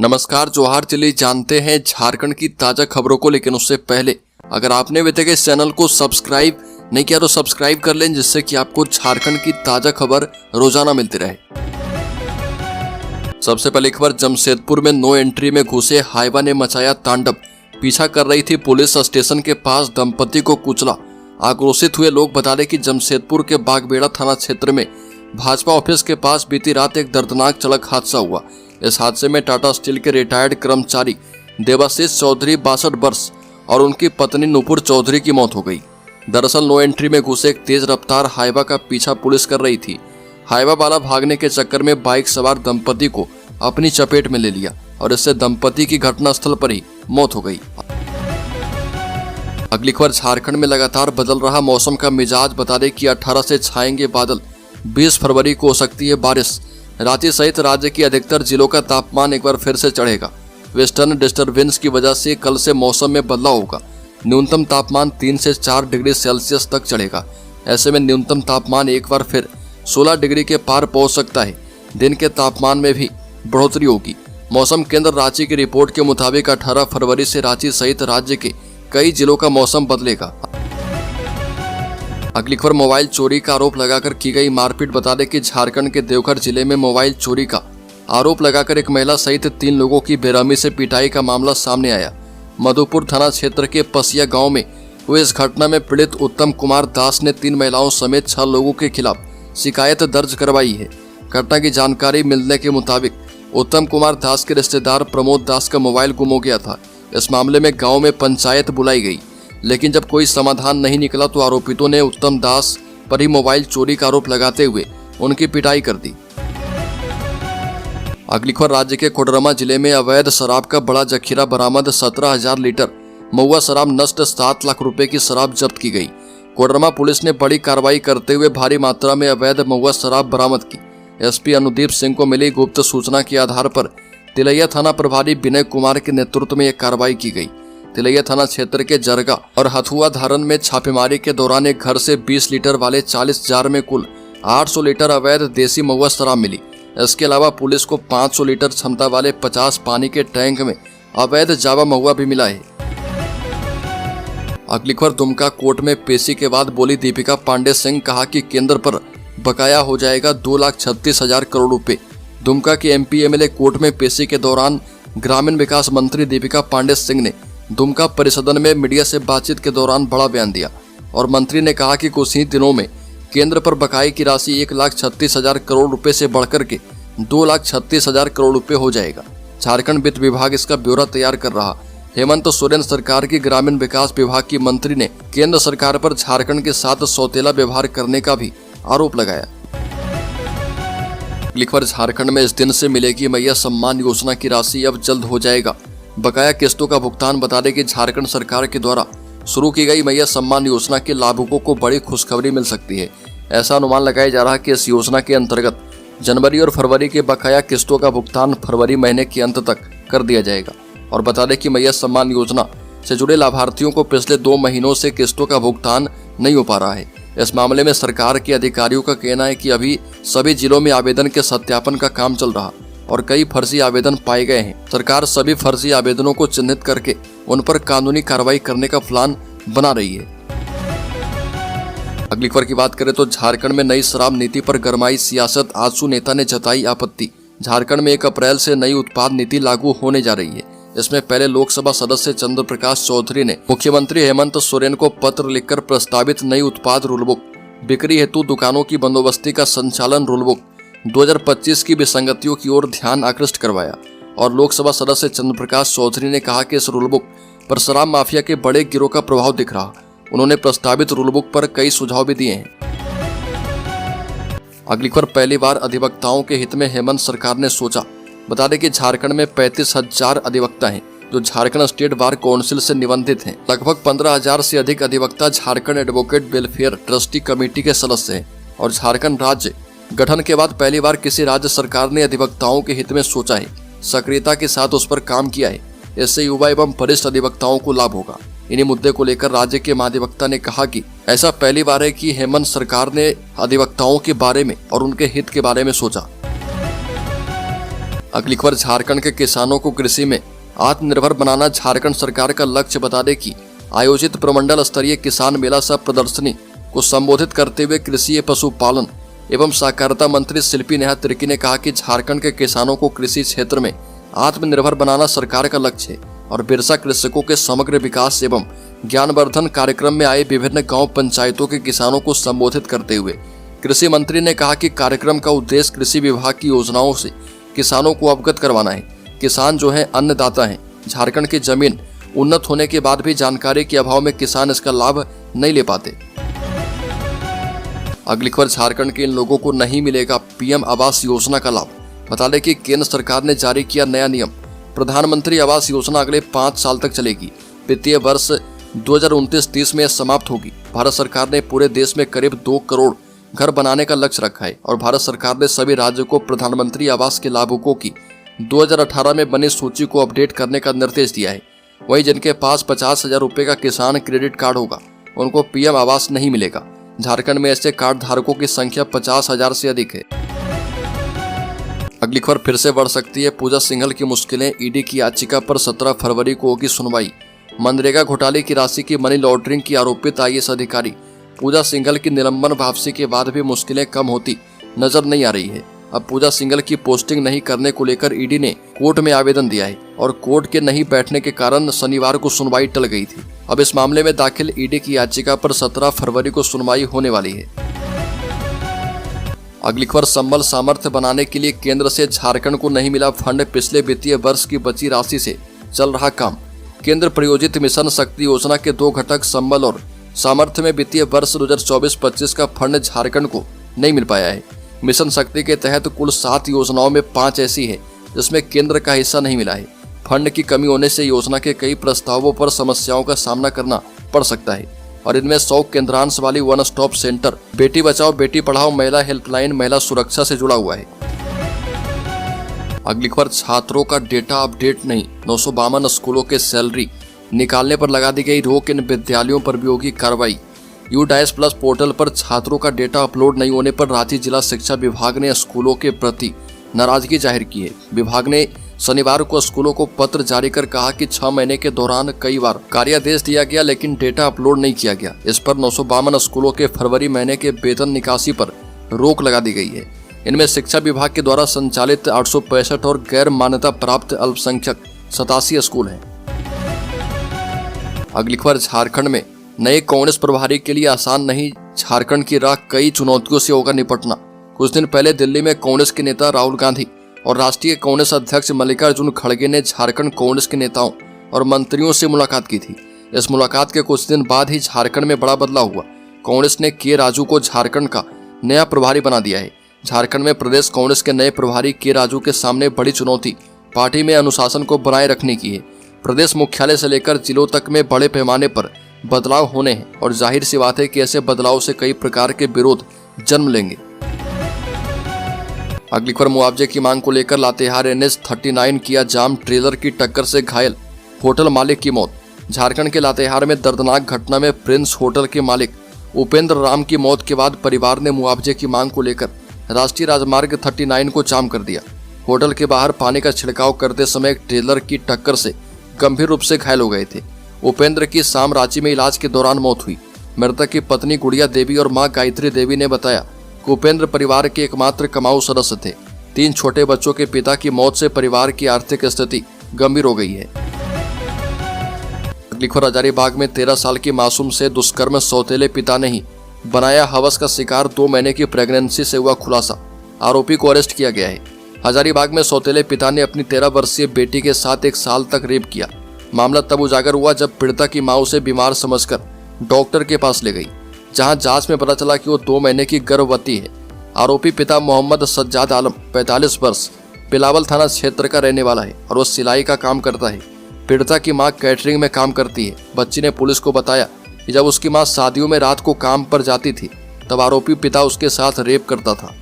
नमस्कार, जोहार। चलिए जानते हैं झारखंड की ताजा खबरों को, लेकिन उससे पहले अगर आपने अभी तक इस चैनल को सब्सक्राइब नहीं किया तो सब्सक्राइब कर लें, जिससे कि आपको झारखंड की ताजा खबर रोजाना मिलती रहे। सबसे पहले खबर, जमशेदपुर में नो एंट्री में घुसे हाइवा ने मचाया तांडव। पीछा कर रही थी पुलिस, स्टेशन के पास दंपति को कुचला। आक्रोशित हुए लोग बता रहे कि जमशेदपुर के बागबेड़ा थाना क्षेत्र में भाजपा ऑफिस के पास बीती रात एक दर्दनाक सड़क हादसा हुआ। इस हादसे में टाटा स्टील के रिटायर्ड कर्मचारी देवाशीष चौधरी 62 वर्ष और उनकी पत्नी नुपुर चौधरी की मौत हो गई। दरअसल नो एंट्री में घुसे एक तेज रफ्तार हाइवा का पीछा पुलिस कर रही थी। हाइवा वाला भागने के चक्कर में बाइक सवार दंपति को अपनी चपेट में ले लिया और इससे दंपति की घटनास्थल पर ही मौत हो गई। अगली खबर, झारखंड में लगातार बदल रहा मौसम का मिजाज। बता दें कि 18 से छाएंगे बादल, 20 फरवरी को हो सकती है बारिश। रांची सहित राज्य की अधिकतर जिलों का तापमान एक बार फिर से चढ़ेगा। वेस्टर्न डिस्टर्बेंस की वजह से कल से मौसम में बदलाव होगा। न्यूनतम तापमान 3 से 4 डिग्री सेल्सियस तक चढ़ेगा। ऐसे में न्यूनतम तापमान एक बार फिर 16 डिग्री के पार पहुंच सकता है। दिन के तापमान में भी बढ़ोतरी होगी। मौसम केंद्र रांची की रिपोर्ट के मुताबिक 18 फरवरी से रांची सहित राज्य के कई जिलों का मौसम बदलेगा। अगली खबर, मोबाइल चोरी का आरोप लगाकर की गई मारपीट। बता दें कि झारखंड के देवघर जिले में मोबाइल चोरी का आरोप लगाकर एक महिला सहित 3 लोगों की बेरहमी से पिटाई का मामला सामने आया। मधुपुर थाना क्षेत्र के पसिया गांव में हुई इस घटना में पीड़ित उत्तम कुमार दास ने 3 महिलाओं समेत 6 लोगों के खिलाफ शिकायत दर्ज करवाई है। घटना की जानकारी मिलने के मुताबिक उत्तम कुमार दास के रिश्तेदार प्रमोद दास का मोबाइल गुम हो गया था। इस मामले में गाँव में पंचायत बुलाई गई, लेकिन जब कोई समाधान नहीं निकला तो आरोपितों ने उत्तम दास पर ही मोबाइल चोरी का आरोप लगाते हुए उनकी पिटाई कर दी। अगली खबर, राज्य के कोडरमा जिले में अवैध शराब का बड़ा जखीरा बरामद। 17,000 लीटर महुआ शराब नष्ट, 7 लाख रुपए की शराब जब्त की गई। कोडरमा पुलिस ने बड़ी कार्रवाई करते हुए भारी मात्रा में अवैध महुआ शराब बरामद की। एसपी अनुदीप सिंह को मिली गुप्त सूचना के आधार पर तिलैया थाना प्रभारी विनय कुमार के नेतृत्व में यह कार्रवाई की गई। तिलैया थाना क्षेत्र के जरगा और हथुआ धारण में छापेमारी के दौरान एक घर से 20 लीटर वाले 40 जार में कुल 800 लीटर अवैध देसी महुआ शराब मिली। इसके अलावा पुलिस को 500 लीटर क्षमता वाले 50 पानी के टैंक में अवैध जावा महुआ भी मिला है। अगली खबर, दुमका कोर्ट में पेशी के बाद बोली दीपिका पांडे सिंह, कहा कि केंद्र पर बकाया हो जाएगा 2,36,000 करोड़ रुपए। दुमका की एमपी एमएलए कोर्ट में पेशी के दौरान ग्रामीण विकास मंत्री दीपिका पांडे सिंह ने दुमका परिसदन में मीडिया से बातचीत के दौरान बड़ा बयान दिया और मंत्री ने कहा कि कुछ ही दिनों में केंद्र पर बकाये की राशि 1,36,000 करोड़ रुपए से बढ़कर के 2,36,000 करोड़ रुपए हो जाएगा। झारखंड वित्त विभाग इसका ब्यौरा तैयार कर रहा। हेमंत सोरेन सरकार की ग्रामीण विकास विभाग की मंत्री ने केंद्र सरकार पर झारखंड के साथ सौतेला व्यवहार करने का भी आरोप लगाया। लिखवर, झारखंड में इस दिन से मिलेगी मैया सम्मान योजना की राशि अब जल्द हो जाएगा बकाया किस्तों का भुगतान। बता दें कि झारखंड सरकार के द्वारा शुरू की गई मैया सम्मान योजना के लाभुकों को बड़ी खुशखबरी मिल सकती है। ऐसा अनुमान लगाया जा रहा है कि इस योजना के अंतर्गत जनवरी और फरवरी के बकाया किस्तों का भुगतान फरवरी महीने के अंत तक कर दिया जाएगा। और बता दें कि मैया सम्मान योजना से जुड़े लाभार्थियों को पिछले 2 महीनों से किस्तों का भुगतान नहीं हो पा रहा है। इस मामले में सरकार के अधिकारियों का कहना है कि अभी सभी जिलों में आवेदन के सत्यापन का काम चल रहा और कई फर्जी आवेदन पाए गए हैं। सरकार सभी फर्जी आवेदनों को चिन्हित करके उन पर कानूनी कार्रवाई करने का प्लान बना रही है। अगली खबर की बात करें तो झारखंड में नई शराब नीति पर गरमाई सियासत। आजसू नेता ने जताई आपत्ति। झारखंड में 1 अप्रैल से नई उत्पाद नीति लागू होने जा रही है। इसमें पहले लोकसभा सदस्य चंद्र प्रकाश चौधरी ने मुख्यमंत्री हेमंत सोरेन को पत्र लिखकर प्रस्तावित नई उत्पाद रूलबुक, बिक्री हेतु दुकानों की बंदोबस्ती का संचालन रूलबुक 2025 की विसंगतियों की ओर ध्यान आकृष्ट करवाया। और लोकसभा सदस्य चंद्र प्रकाश चौधरी ने कहा कि इस रूलबुक पर शराब माफिया के बड़े गिरोह का प्रभाव दिख रहा। उन्होंने प्रस्तावित रूलबुक पर कई सुझाव भी दिए हैं। अगली खबर, पहली बार अधिवक्ताओं के हित में हेमंत सरकार ने सोचा। बता दें कि झारखंड में 35,000 अधिवक्ता हैं जो झारखंड स्टेट बार काउंसिल से निबंधित हैं। लगभग 15,000 से अधिक अधिवक्ता Jharkhand advocate welfare trustee committee के सदस्य हैं। और झारखंड राज्य गठन के बाद पहली बार किसी राज्य सरकार ने अधिवक्ताओं के हित में सोचा है, सक्रियता के साथ उस पर काम किया है। इससे युवा एवं वरिष्ठ अधिवक्ताओं को लाभ होगा। इन्हीं मुद्दे को लेकर राज्य के महाधिवक्ता ने कहा कि ऐसा पहली बार है कि हेमंत सरकार ने अधिवक्ताओं के बारे में और उनके हित के बारे में सोचा। अगली खबर, झारखंड के किसानों को कृषि में आत्मनिर्भर बनाना झारखंड सरकार का लक्ष्य बताने की आयोजित प्रमंडल स्तरीय किसान मेला सह प्रदर्शनी को संबोधित करते हुए कृषि पशुपालन एवं सहकारिता मंत्री शिल्पी नेहा तिर्की ने कहा कि झारखंड के किसानों को कृषि क्षेत्र में आत्मनिर्भर बनाना सरकार का लक्ष्य है और बिरसा कृषकों के समग्र विकास एवं ज्ञानवर्धन कार्यक्रम में आए विभिन्न गांव पंचायतों के किसानों को संबोधित करते हुए कृषि मंत्री ने कहा कि कार्यक्रम का उद्देश्य कृषि विभाग की योजनाओं से किसानों को अवगत करवाना है। किसान जो है अन्नदाता हैं। झारखंड की जमीन उन्नत होने के बाद भी जानकारी के अभाव में किसान इसका लाभ नहीं ले पाते। अगली खबर, झारखंड के इन लोगों को नहीं मिलेगा पीएम आवास योजना का लाभ। बता दें कि केंद्र सरकार ने जारी किया नया नियम। प्रधानमंत्री आवास योजना अगले 5 साल तक चलेगी। वित्तीय वर्ष 2029-30 में समाप्त होगी। भारत सरकार ने पूरे देश में करीब 2 करोड़ घर बनाने का लक्ष्य रखा है और भारत सरकार ने सभी राज्यों को प्रधानमंत्री आवास के लाभुकों की 2018 में बनी सूची को अपडेट करने का निर्देश दिया है। वहीं जिनके पास 50,000 रुपए का किसान क्रेडिट कार्ड होगा उनको पीएम आवास नहीं मिलेगा। झारखंड में ऐसे कार्ड धारकों की संख्या 50,000 से अधिक है। अगली खबर, फिर से बढ़ सकती है पूजा सिंघल की मुश्किलें। ईडी की याचिका पर 17 फरवरी को होगी सुनवाई। मनरेगा घोटाले की राशि की मनी लॉन्ड्रिंग की आरोपित आईएएस अधिकारी पूजा सिंघल की निलंबन वापसी के बाद भी मुश्किलें कम होती नजर नहीं आ रही है। अब पूजा सिंघल की पोस्टिंग नहीं करने को लेकर ईडी ने कोर्ट में आवेदन दिया है और कोर्ट के नहीं बैठने के कारण शनिवार को सुनवाई टल गई थी। अब इस मामले में दाखिल ईडी की याचिका पर 17 फरवरी को सुनवाई होने वाली है। अगली खबर, संबल सामर्थ्य बनाने के लिए केंद्र से झारखंड को नहीं मिला फंड। पिछले वित्तीय वर्ष की बची राशि से चल रहा काम। केंद्र प्रायोजित मिशन शक्ति योजना के 2 घटक संबल और सामर्थ्य में वित्तीय वर्ष 2024-25 का फंड झारखंड को नहीं मिल पाया है। मिशन शक्ति के तहत कुल 7 योजनाओं में 5 ऐसी है जिसमें केंद्र का हिस्सा नहीं मिला है। फंड की कमी होने से योजना के कई प्रस्तावों पर समस्याओं का सामना करना पड़ सकता है और इनमें 100 केंद्रांश वाली one stop centre, Beti Bachao Beti Padhao महिला हेल्पलाइन, महिला सुरक्षा से जुड़ा हुआ है। अगली खबर, छात्रों का डेटा अपडेट नहीं। 952 स्कूलों के सैलरी निकालने पर लगा दी गई रोक। इन विद्यालयों पर भी होगी कार्रवाई। U++ पोर्टल पर छात्रों का डेटा अपलोड नहीं होने पर रांची जिला शिक्षा विभाग ने स्कूलों के प्रति नाराजगी जाहिर की है। विभाग ने शनिवार को स्कूलों को पत्र जारी कर कहा कि 6 महीने के दौरान कई बार कार्यादेश दिया गया लेकिन डेटा अपलोड नहीं किया गया। इस पर 952 स्कूलों के फरवरी महीने के वेतन निकासी पर रोक लगा दी गई है। इनमें शिक्षा विभाग के द्वारा संचालित 865 और गैर मान्यता प्राप्त अल्पसंख्यक 87 स्कूल हैं। अगली खबर, झारखंड में नए कांग्रेस प्रभारी के लिए आसान नहीं। झारखंड की राह कई चुनौतियों से होगा निपटना। कुछ दिन पहले दिल्ली में कांग्रेस के नेता राहुल गांधी और राष्ट्रीय कांग्रेस अध्यक्ष मल्लिकार्जुन खड़गे ने झारखंड कांग्रेस के नेताओं और मंत्रियों से मुलाकात की थी। इस मुलाकात के कुछ दिन बाद ही झारखंड में बड़ा बदलाव हुआ। कांग्रेस ने के राजू को झारखंड का नया प्रभारी बना दिया है। झारखंड में प्रदेश कांग्रेस के नए प्रभारी के राजू के सामने बड़ी चुनौती पार्टी में अनुशासन को बनाए रखने की है। प्रदेश मुख्यालय से लेकर जिलों तक में बड़े पैमाने पर बदलाव होने हैं और जाहिर सी बात है कि ऐसे बदलाव से कई प्रकार के विरोध जन्म लेंगे। अगली खबर, मुआवजे की मांग को लेकर लातेहार NH39 किया जाम। ट्रेलर की टक्कर से घायल होटल मालिक की मौत। झारखंड के लातेहार में दर्दनाक घटना में प्रिंस होटल के मालिक उपेंद्र राम की मौत के बाद परिवार ने मुआवजे की मांग को लेकर राष्ट्रीय राजमार्ग 39 को जाम कर दिया। होटल के बाहर पानी का छिड़काव करते समय एक ट्रेलर की टक्कर से गंभीर रूप से घायल हो गए थे। उपेंद्र की शाम रांची में इलाज के दौरान मौत हुई। मृतक की पत्नी गुड़िया देवी और मां गायत्री देवी ने बताया कि उपेंद्र परिवार के एकमात्र कमाऊ सदस्य थे। 3 छोटे बच्चों के पिता की मौत से परिवार की आर्थिक स्थिति गंभीर हो गई है। अगली खबर, हजारीबाग में 13 साल की मासूम से दुष्कर्म। सौतेले पिता ने ही बनाया हवस का शिकार। 2 महीने की प्रेगनेंसी से हुआ खुलासा। आरोपी को अरेस्ट किया गया है। हजारीबाग में सौतेले पिता ने अपनी 13 वर्षीय बेटी के साथ 1 साल तक रेप किया। मामला तब उजागर हुआ जब पीड़िता की मां उसे बीमार समझकर डॉक्टर के पास ले गई, जहां जांच में पता चला कि वो 2 महीने की गर्भवती है। आरोपी पिता मोहम्मद सज्जाद आलम 45 वर्ष बिलावल थाना क्षेत्र का रहने वाला है और वो सिलाई का काम करता है। पीड़िता की मां कैटरिंग में काम करती है। बच्ची ने पुलिस को बताया कि जब उसकी मां शादियों में रात को काम पर जाती थी तब आरोपी पिता उसके साथ रेप करता था।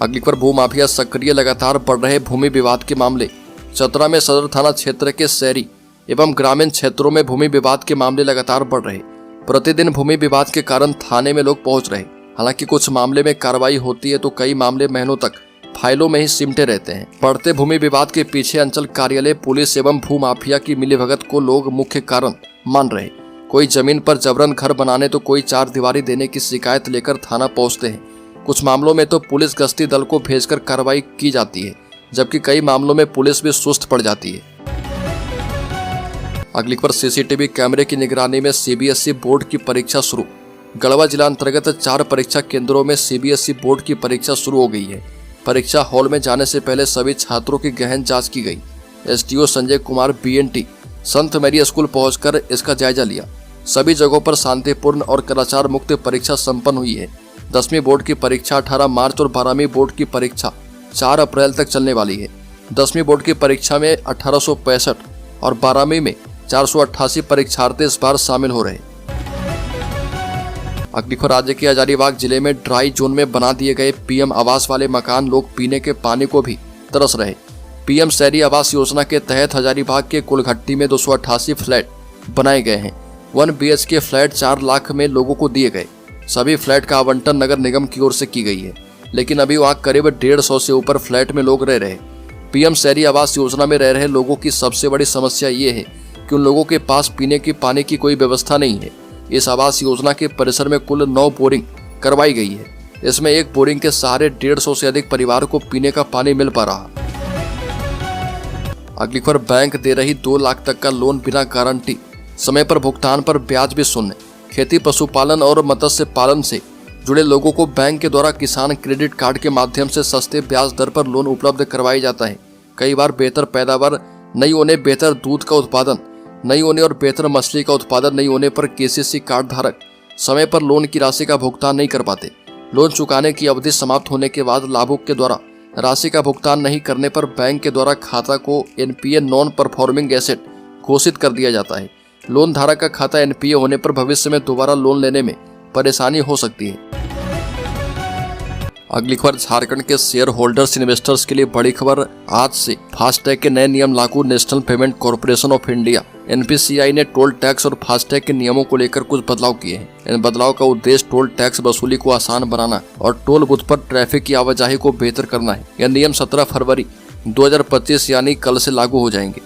अगली खबर, भूमाफिया सक्रिय। लगातार बढ़ रहे भूमि विवाद के मामले। चतरा में सदर थाना क्षेत्र के शहरी एवं ग्रामीण क्षेत्रों में भूमि विवाद के मामले लगातार बढ़ रहे। प्रतिदिन भूमि विवाद के कारण थाने में लोग पहुंच रहे। हालांकि कुछ मामले में कार्रवाई होती है तो कई मामले महीनों तक फाइलों में ही सिमटे रहते हैं। बढ़ते भूमि विवाद के पीछे अंचल कार्यालय, पुलिस एवं भू माफिया की मिलीभगत को लोग मुख्य कारण मान रहे। कोई जमीन पर जबरन घर बनाने तो कोई चार दीवारी देने की शिकायत लेकर थाना पहुंचते हैं। कुछ मामलों में तो पुलिस गश्ती दल को भेजकर कार्रवाई की जाती है, जबकि कई मामलों में पुलिस भी सुस्त पड़ जाती है। अगली खबर, सीसीटीवी कैमरे की निगरानी में सीबीएसई बोर्ड की परीक्षा शुरू। गढ़वा जिला अंतर्गत 4 परीक्षा केंद्रों में सीबीएसई बोर्ड की परीक्षा शुरू हो गई है। परीक्षा हॉल में जाने से पहले सभी छात्रों की गहन जांच की गई। एसडीओ संजय कुमार बीएनटी संत मैरी स्कूल पहुंचकर इसका जायजा लिया। सभी जगहों पर शांतिपूर्ण और कदाचार मुक्त परीक्षा संपन्न हुई है। 10वीं बोर्ड की परीक्षा 18 मार्च और 12वीं बोर्ड की परीक्षा 4 अप्रैल तक चलने वाली है। 10वीं बोर्ड की परीक्षा में 1865 और 12वीं में 488 परीक्षार्थी इस बार शामिल हो रहे। अगली खबर, राज्य के हजारीबाग जिले में ड्राई जोन में बना दिए गए पीएम आवास वाले मकान लोग पीने के पानी को भी तरस रहे। पीएम शहरी आवास योजना के तहत हजारीबाग के कुलघट्टी में 288 फ्लैट बनाए गए हैं। 1 BHK फ्लैट 4 लाख में लोगों को दिए गए। सभी फ्लैट का आवंटन नगर निगम की ओर से की गई है, लेकिन अभी वहाँ करीब 150 से ऊपर फ्लैट में लोग रह रहे। पीएम शहरी आवास योजना में रह रहे लोगों की सबसे बड़ी समस्या ये है कि उन लोगों के पास पीने के पानी की कोई व्यवस्था नहीं है। इस आवास योजना के परिसर में कुल 9 बोरिंग करवाई गई है। इसमें एक बोरिंग के सहारे 150 से अधिक परिवार को पीने का पानी मिल पा रहा। अगली खबर, बैंक दे रही 2 लाख तक का लोन बिना गारंटी, समय पर भुगतान पर ब्याज भी शून्य। खेती, पशुपालन और मत्स्य पालन से जुड़े लोगों को बैंक के द्वारा किसान क्रेडिट कार्ड के माध्यम से सस्ते ब्याज दर पर लोन उपलब्ध करवाया जाता है। कई बार बेहतर पैदावार नहीं होने, बेहतर दूध का उत्पादन नहीं होने और बेहतर मछली का उत्पादन नहीं होने पर केसीसी कार्ड धारक समय पर लोन की राशि का भुगतान नहीं कर पाते। लोन चुकाने की अवधि समाप्त होने के बाद लाभुक के द्वारा राशि का भुगतान नहीं करने पर बैंक के द्वारा खाता को एनपीए नॉन परफॉर्मिंग एसेट घोषित कर दिया जाता है। लोन धारक का खाता एनपीए होने पर भविष्य में दोबारा लोन लेने में परेशानी हो सकती है। अगली खबर, झारखंड के शेयर होल्डर्स इन्वेस्टर्स के लिए बड़ी खबर। आज से फास्टैग के नए नियम लागू। National payment corporation of India NPCI ने टोल टैक्स और फास्टैग के नियमों को लेकर कुछ बदलाव किए हैं। इन बदलाव का उद्देश्य टोल टैक्स वसूली को आसान बनाना और टोल बूथ पर ट्रैफिक की आवाजाही को बेहतर करना है। यह नियम 17 फरवरी 2025 यानी कल से लागू हो जाएंगे।